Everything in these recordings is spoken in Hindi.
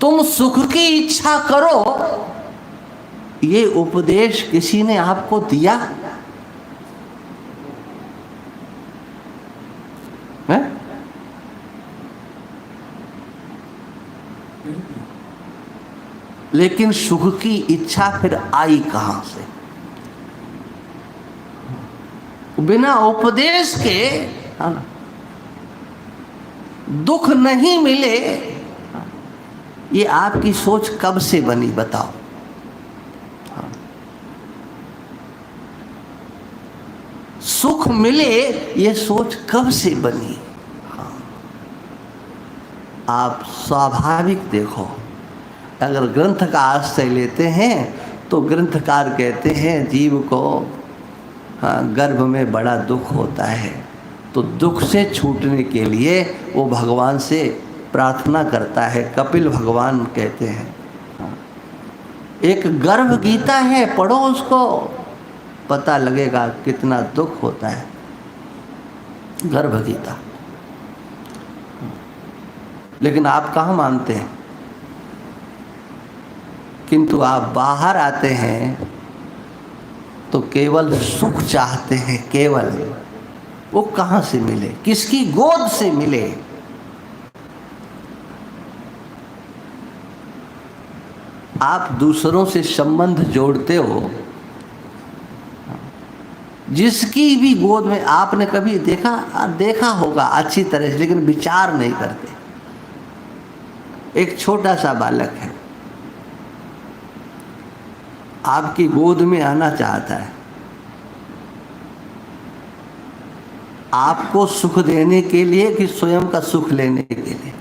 तुम सुख की इच्छा करो, ये उपदेश किसी ने आपको दिया है? लेकिन सुख की इच्छा फिर आई कहां से? बिना उपदेश के दुख नहीं मिले, ये आपकी सोच कब से बनी बताओ? सुख मिले ये सोच कब से बनी? आप स्वाभाविक देखो, अगर ग्रंथ का आश्रय लेते हैं तो ग्रंथकार कहते हैं जीव को गर्भ में बड़ा दुख होता है, तो दुख से छूटने के लिए वो भगवान से प्रार्थना करता है। कपिल भगवान कहते हैं, एक गर्भ गीता है, पढ़ो उसको, पता लगेगा कितना दुख होता है। गर्भ गीता। लेकिन आप कहाँ मानते हैं? किंतु आप बाहर आते हैं तो केवल सुख चाहते हैं, केवल। वो कहाँ से मिले? किसकी गोद से मिले? आप दूसरों से संबंध जोड़ते हो, जिसकी भी गोद में आपने कभी देखा होगा अच्छी तरह से, लेकिन विचार नहीं करते। एक छोटा सा बालक है, आपकी गोद में आना चाहता है, आपको सुख देने के लिए कि स्वयं का सुख लेने के लिए?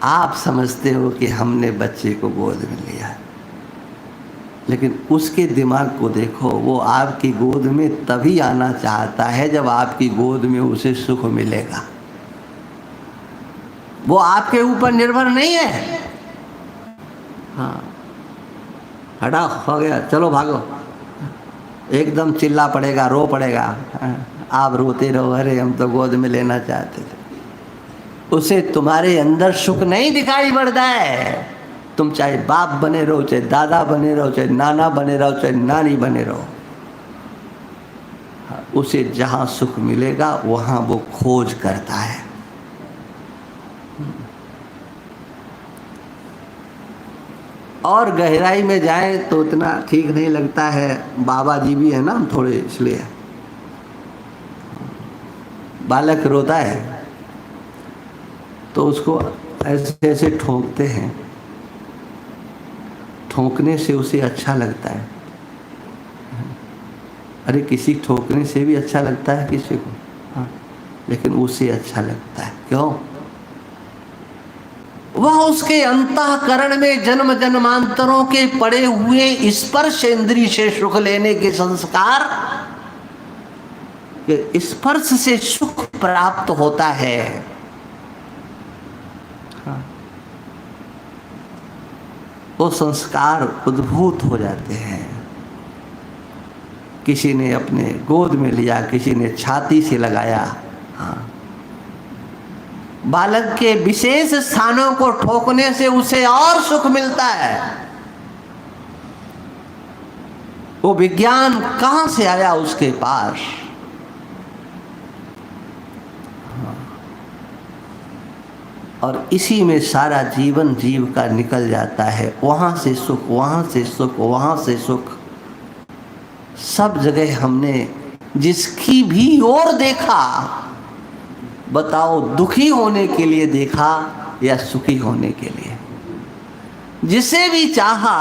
आप समझते हो कि हमने बच्चे को गोद में लिया, लेकिन उसके दिमाग को देखो, वो आपकी गोद में तभी आना चाहता है जब आपकी गोद में उसे सुख मिलेगा। वो आपके ऊपर निर्भर नहीं है। हाँ, हटा, हो गया, चलो भागो, एकदम चिल्ला पड़ेगा, रो पड़ेगा। आप रोते रहो, अरे हम तो गोद में लेना चाहते थे। उसे तुम्हारे अंदर सुख नहीं दिखाई पड़ता है। तुम चाहे बाप बने रहो, चाहे दादा बने रहो, चाहे नाना बने रहो, चाहे नानी बने रहो, उसे जहां सुख मिलेगा वहां वो खोज करता है। और गहराई में जाए तो इतना ठीक नहीं लगता है। बाबा जी भी है ना थोड़े, इसलिए बालक रोता है तो उसको ऐसे ऐसे ठोकते हैं, ठोकने से उसे अच्छा लगता है। अरे किसी ठोकने से भी अच्छा लगता है किसी को, हाँ, लेकिन उसे अच्छा लगता है। क्यों? वह उसके अंतःकरण में जन्म जन्मांतरों के पड़े हुए स्पर्श इंद्रिय से सुख लेने के संस्कार, के स्पर्श से सुख प्राप्त होता है। हाँ, वो संस्कार उद्भूत हो जाते हैं। किसी ने अपने गोद में लिया, किसी ने छाती से लगाया। हाँ, बालक के विशेष स्थानों को ठोकने से उसे और सुख मिलता है। वो विज्ञान कहां से आया उसके पास? और इसी में सारा जीवन जीव का निकल जाता है। वहां से सुख, वहां से सुख, वहां से सुख। सब जगह हमने जिसकी भी ओर देखा, बताओ दुखी होने के लिए देखा या सुखी होने के लिए? जिसे भी चाहा,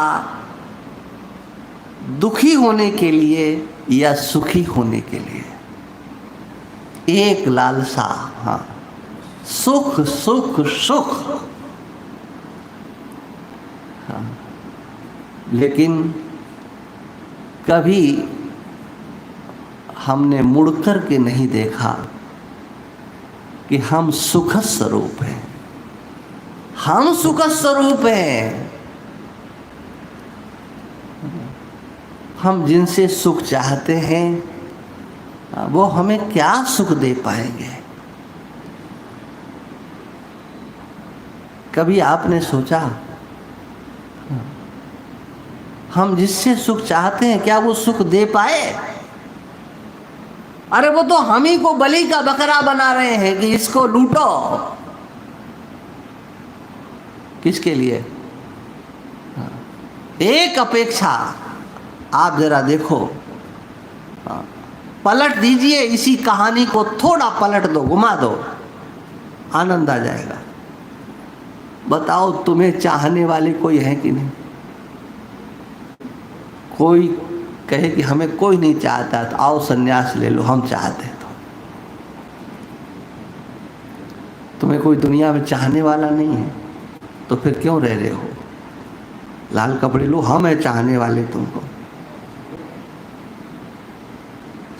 दुखी होने के लिए या सुखी होने के लिए, एक लालसा। हाँ, सुख सुख सुख। हाँ, लेकिन कभी हमने मुड़कर के नहीं देखा कि हम सुख स्वरूप हैं। हम सुख स्वरूप हैं। हम जिनसे सुख चाहते हैं वो हमें क्या सुख दे पाएंगे? कभी आपने सोचा हम जिससे सुख चाहते हैं क्या वो सुख दे पाए? अरे वो तो हम ही को बलि का बकरा बना रहे हैं कि इसको लूटो। किसके लिए? एक अपेक्षा आप जरा देखो, पलट दीजिए इसी कहानी को, थोड़ा पलट दो, घुमा दो, आनंद आ जाएगा। बताओ तुम्हें चाहने वाले कोई है कि नहीं? कोई कहे कि हमें कोई नहीं चाहता तो आओ सन्यास ले लो, हम चाहते तो। तुम्हें कोई दुनिया में चाहने वाला नहीं है तो फिर क्यों रह रहे हो? लाल कपड़े लो, हम है चाहने वाले तुमको।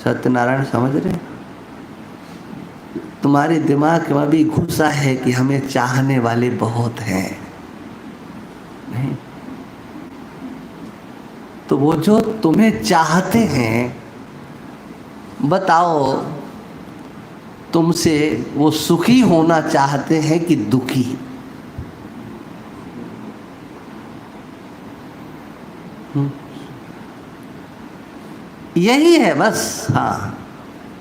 सत्यनारायण समझ रहे? तुम्हारे दिमाग में भी घुसा है कि हमें चाहने वाले बहुत हैं। नहीं तो वो जो तुम्हें चाहते हैं, बताओ तुमसे वो सुखी होना चाहते हैं कि दुखी? यही है बस। हाँ,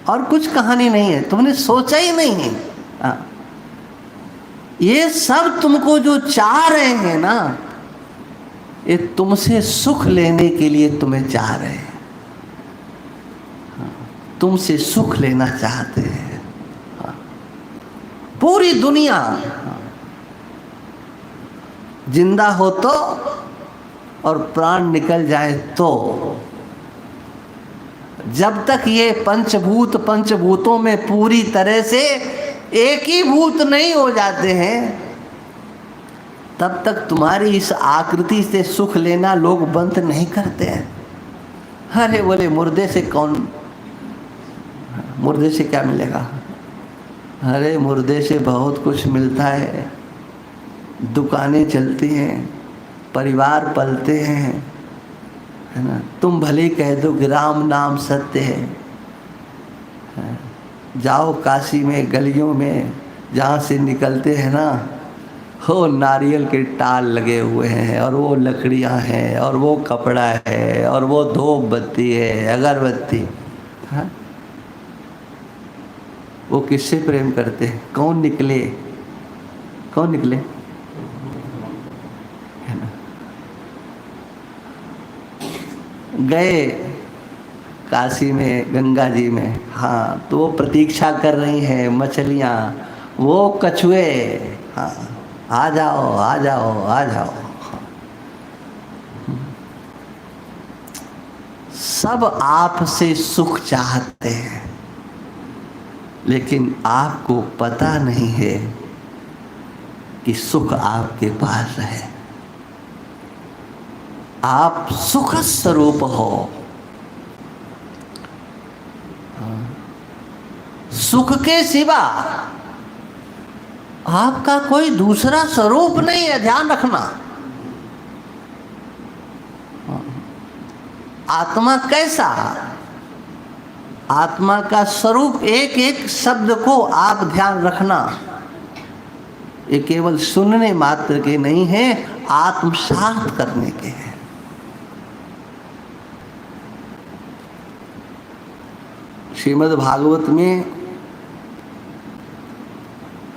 और कुछ कहानी नहीं है, तुमने सोचा ही नहीं है। हाँ, ये सब तुमको जो चाह रहे हैं ना, ये तुमसे सुख लेने के लिए तुम्हें चाह रहे हैं। हाँ, तुमसे सुख लेना चाहते हैं। हाँ, पूरी दुनिया जिंदा हो तो और प्राण निकल जाए तो, जब तक ये पंचभूतों में पूरी तरह से एक ही भूत नहीं हो जाते हैं, तब तक तुम्हारी इस आकृति से सुख लेना लोग बंद नहीं करते हैं। अरे बोले मुर्दे से कौन, मुर्दे से क्या मिलेगा? अरे मुर्दे से बहुत कुछ मिलता है। दुकानें चलती हैं, परिवार पलते हैं, है ना। तुम भले कह दो कि राम नाम सत्य है, जाओ काशी में गलियों में जहाँ से निकलते हैं ना, हो नारियल के टाल लगे हुए हैं, और वो लकड़ियाँ हैं, और वो कपड़ा है, और वो धूप बत्ती है, अगरबत्ती। हाँ, वो किससे प्रेम करते हैं? कौन निकले? कौन निकले? है ना। गए काशी में, गंगा जी में, हाँ, तो वो प्रतीक्षा कर रही हैं मछलियाँ, वो कछुए। हाँ, आ जाओ आ जाओ आ जाओ। सब आपसे सुख चाहते हैं, लेकिन आपको पता नहीं है कि सुख आपके पास है। आप सुख स्वरूप हो। सुख के सिवा आपका कोई दूसरा स्वरूप नहीं है, ध्यान रखना। आत्मा कैसा? आत्मा का स्वरूप, एक एक शब्द को आप ध्यान रखना, ये केवल सुनने मात्र के नहीं है, आत्मसात करने के हैं। श्रीमद् भागवत में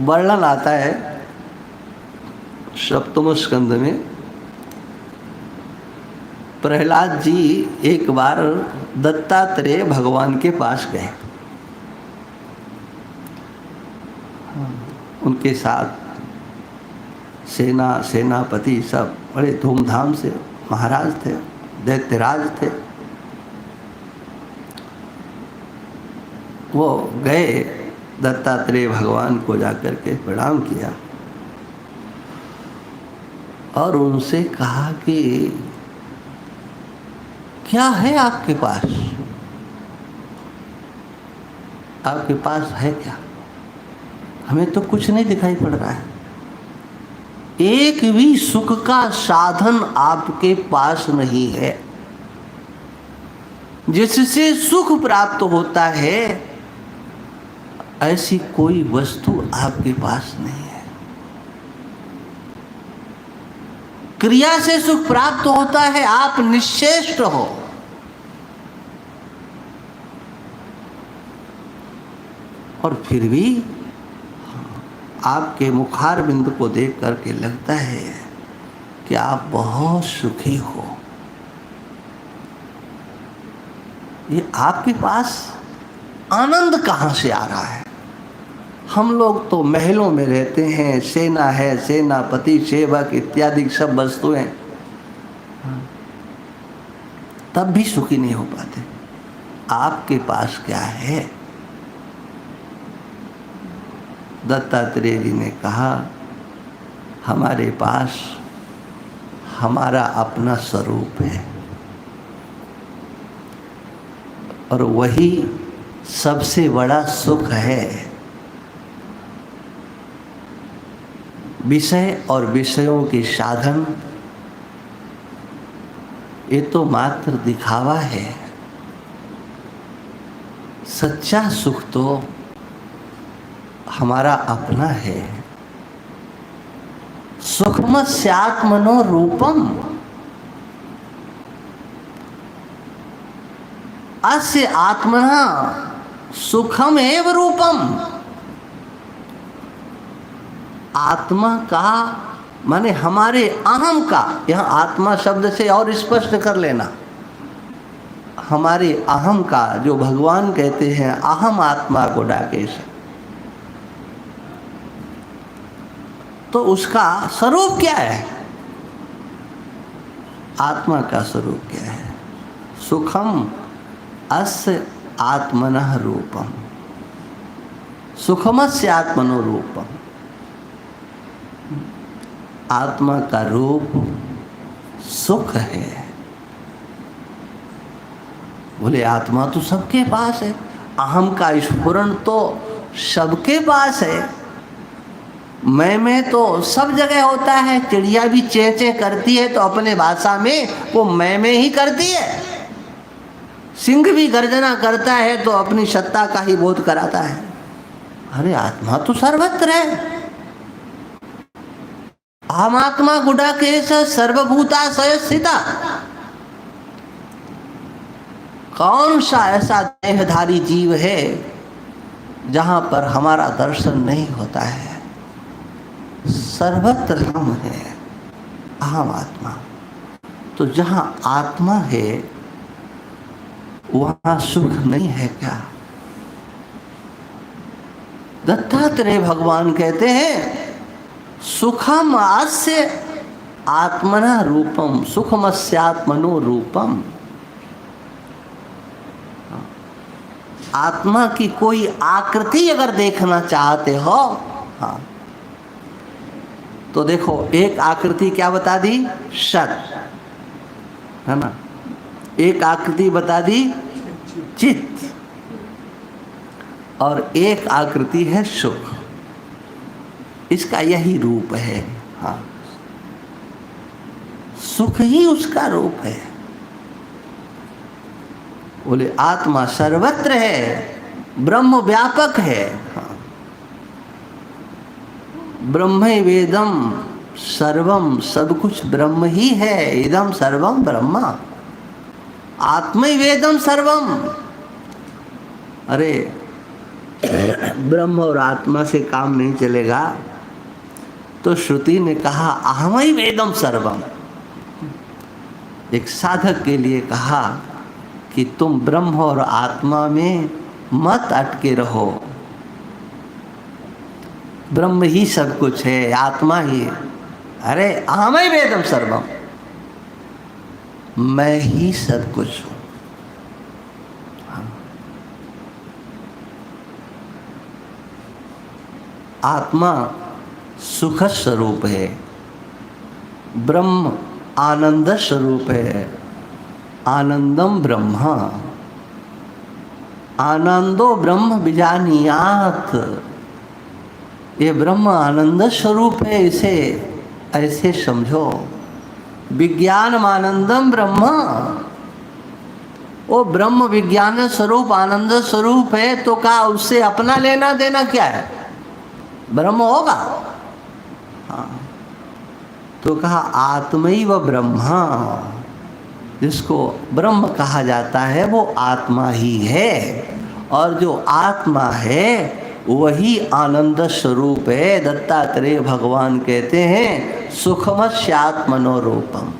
वर्णन आता है, सप्तम स्कंद में, प्रहलाद जी एक बार दत्तात्रेय भगवान के पास गए। उनके साथ सेनापति सब बड़े धूमधाम से, महाराज थे, दैत्यराज थे। वो गए, दत्तात्रेय भगवान को जाकर के प्रणाम किया और उनसे कहा कि क्या है आपके पास? आपके पास है क्या? हमें तो कुछ नहीं दिखाई पड़ रहा है। एक भी सुख का साधन आपके पास नहीं है। जिससे सुख प्राप्त होता है, ऐसी कोई वस्तु आपके पास नहीं है। क्रिया से सुख प्राप्त होता है, आप निश्चेष्ट हो। और फिर भी आपके मुखार बिंदु को देख करके लगता है कि आप बहुत सुखी हो। ये आपके पास आनंद कहाँ से आ रहा है? हम लोग तो महलों में रहते हैं, सेना है, सेनापति, सेवक इत्यादि सब वस्तुएं, तब भी सुखी नहीं हो पाते। आपके पास क्या है? दत्तात्रेय जी ने कहा, हमारे पास हमारा अपना स्वरूप है और वही सबसे बड़ा सुख है। विषय और विषयों के साधन ये तो मात्र दिखावा है। सच्चा सुख तो हमारा अपना है। सुखमस्यात्मनो रूपम अस्य आत्मना सुखम एव रूपम। आत्मा का माने हमारे अहम का, यहाँ आत्मा शब्द से और स्पष्ट कर लेना, हमारे अहम का जो भगवान कहते हैं अहम आत्मा को डाकेश, तो उसका स्वरूप क्या है? आत्मा का स्वरूप क्या है? सुखम अस्य आत्मनः रूपम, सुखमस्य आत्मनो रूपम। आत्मा का रूप सुख है। बोले आत्मा तो सबके पास है, अहम का स्फुरण तो सबके पास है। मैं तो सब जगह होता है। चिड़िया भी चें चें करती है तो अपने भाषा में वो मैं ही करती है। सिंह भी गर्जना करता है तो अपनी सत्ता का ही बोध कराता है। अरे आत्मा तो सर्वत्र है। अहम आत्मा गुडाकेश सर्वभूताशय स्थिता। कौन सा ऐसा देहधारी जीव है जहां पर हमारा दर्शन नहीं होता है? सर्वत्र हम है, अहम आत्मा। तो जहां आत्मा है वहां सुख नहीं है क्या? दत्तात्रेय भगवान कहते हैं सुखम अस्य आत्मना रूपम, सुखमस्यात्मनो रूपम। आत्मा की कोई आकृति अगर देखना चाहते हो, हाँ, तो देखो एक आकृति क्या बता दी? सत, है ना। एक आकृति बता दी चित्त, और एक आकृति है सुख। इसका यही रूप है। हाँ, सुख ही उसका रूप है। बोले आत्मा सर्वत्र है, ब्रह्म व्यापक है। हाँ, ब्रह्म वेदम सर्वम, सब कुछ ब्रह्म ही है। इदम सर्वम ब्रह्मा, आत्मा वेदम सर्वम। अरे ब्रह्म और आत्मा से काम नहीं चलेगा तो श्रुति ने कहा अहमई वेदम सर्वम। एक साधक के लिए कहा कि तुम ब्रह्म और आत्मा में मत अटके रहो। ब्रह्म ही सब कुछ है, आत्मा ही। अरे अहमई वेदम सर्वम, मैं ही सब कुछ हूं। आत्मा सुख स्वरूप है, ब्रह्म आनंद स्वरूप है। आनंदम ब्रह्मा, आनंदो ब्रह्म विजानीयात। ये ब्रह्म आनंद स्वरूप है, इसे ऐसे समझो। विज्ञान आनंदम ब्रह्म, वो ब्रह्म विज्ञान स्वरूप आनंद स्वरूप है, तो क्या उससे अपना लेना देना क्या है? ब्रह्म होगा। हाँ, तो कहा आत्मैव ब्रह्मा, जिसको ब्रह्म कहा जाता है वो आत्मा ही है, और जो आत्मा है वही आनंद स्वरूप है। दत्तात्रेय भगवान कहते हैं सुखमस्यात्मनो रूपम।